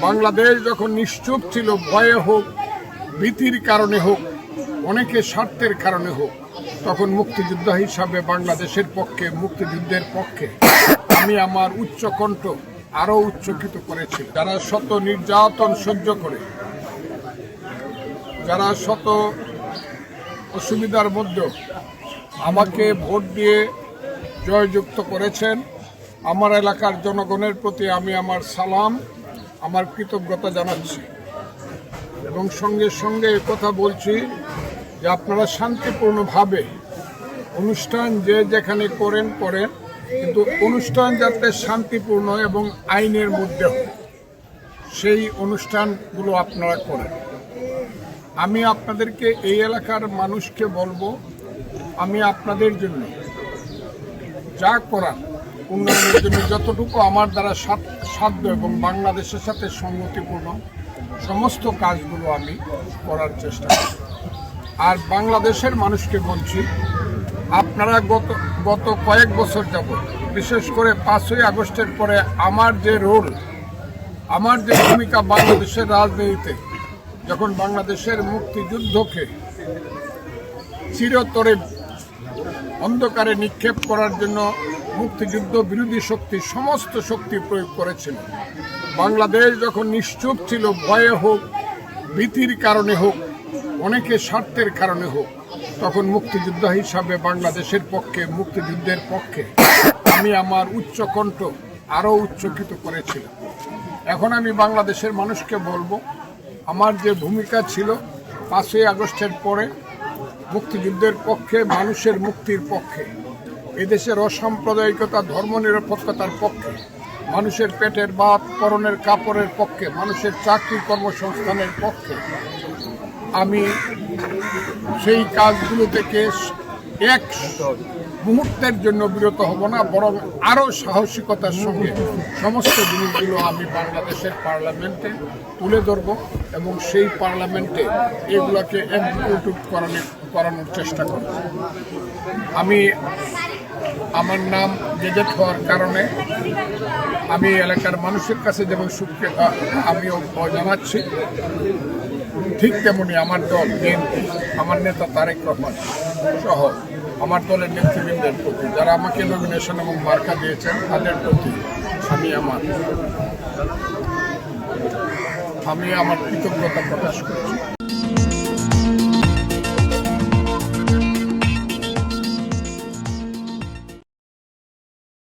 বাংলাদেশ যখন নিশ্চুপ ছিল, ভয়ে হোক, ভীতির কারণে হোক, অনেকের স্বার্থের কারণে হোক, তখন মুক্তিযোদ্ধা হিসাবে বাংলাদেশের পক্ষে, মুক্তিযুদ্ধের পক্ষে আমি আমার উচ্চ কণ্ঠ আরও উচ্চকিত করেছি। যারা শত নির্যাতন সহ্য করে, যারা শত অসুবিধার মধ্যেও আমাকে ভোট দিয়ে জয়যুক্ত করেছেন, আমার এলাকার জনগণের প্রতি আমি আমার সালাম, আমার কৃতজ্ঞতা জানাচ্ছি। এবং সঙ্গে সঙ্গে কথা বলছি যে আপনারা শান্তিপূর্ণভাবে অনুষ্ঠান যে যেখানে করেন, কিন্তু অনুষ্ঠান যাতে শান্তিপূর্ণ এবং আইনের মধ্যে হয়, সেই অনুষ্ঠানগুলো আপনারা করেন। আমি আপনাদেরকে, এই এলাকার মানুষকে বলবো, আমি আপনাদের জন্য যা করার, উন্নয়নের জন্য যতটুকু আমার দ্বারা সাধ্য এবং বাংলাদেশের সাথে সংগতিপূর্ণ সমস্ত কাজগুলো আমি করার চেষ্টা করি। আর বাংলাদেশের মানুষকে বলছি, আপনারা গত কয়েক বছর যাবত, বিশেষ করে 5ই আগস্টের পরে আমার যে রোল, আমার যে ভূমিকা বাংলাদেশের রাজনীতিতে, যখন বাংলাদেশের মুক্তিযুদ্ধকে চিরতরে অন্ধকারে নিক্ষেপ করার জন্য মুক্তিযুদ্ধ বিরোধী শক্তি সমস্ত শক্তি প্রয়োগ করেছিল, বাংলাদেশ যখন নিশ্চুপ ছিল, ভয়ে হোক, ভীতির কারণে হোক, অনেকের স্বার্থের কারণে হোক, তখন মুক্তিযোদ্ধা হিসাবে বাংলাদেশের পক্ষে, মুক্তিযুদ্ধের পক্ষে আমি আমার উচ্চ কণ্ঠ আরও উচ্চকিত করেছি। এখন আমি বাংলাদেশের মানুষকে বলবো, আমার যে ভূমিকা ছিল 5ই আগস্টের পরে মুক্তিযুদ্ধের পক্ষে, মানুষের মুক্তির পক্ষে, এদেশের অসাম্প্রদায়িকতা, ধর্মনিরপেক্ষতার পক্ষে, মানুষের পেটের ভাত, পরনের কাপড়ের পক্ষে, মানুষের চাকরি কর্মসংস্থানের পক্ষে, আমি সেই কাজগুলো থেকে এক মুহূর্তের জন্য বিরত হব না, বরং আরও সাহসিকতার সঙ্গে সমস্ত জিনিসগুলো আমি বাংলাদেশের পার্লামেন্টে তুলে ধরব এবং সেই পার্লামেন্টে এগুলোকে এক্সিকিউটিভ করানোর চেষ্টা করব। আমার নাম গেজেট হওয়ার কারণে আমি এলাকার মানুষের কাছে যেমন সুখ্যাতি আমিও জানাচ্ছি, ঠিক তেমনি আমার দল বিএনপি, আমার নেতা তারেক রহমান সহ আমার দলের নেতৃবৃন্দের প্রতি, যারা আমাকে নমিনেশন এবং মার্কা দিয়েছেন, তাদের প্রতি আমি আমার কৃতজ্ঞতা প্রকাশ করছি।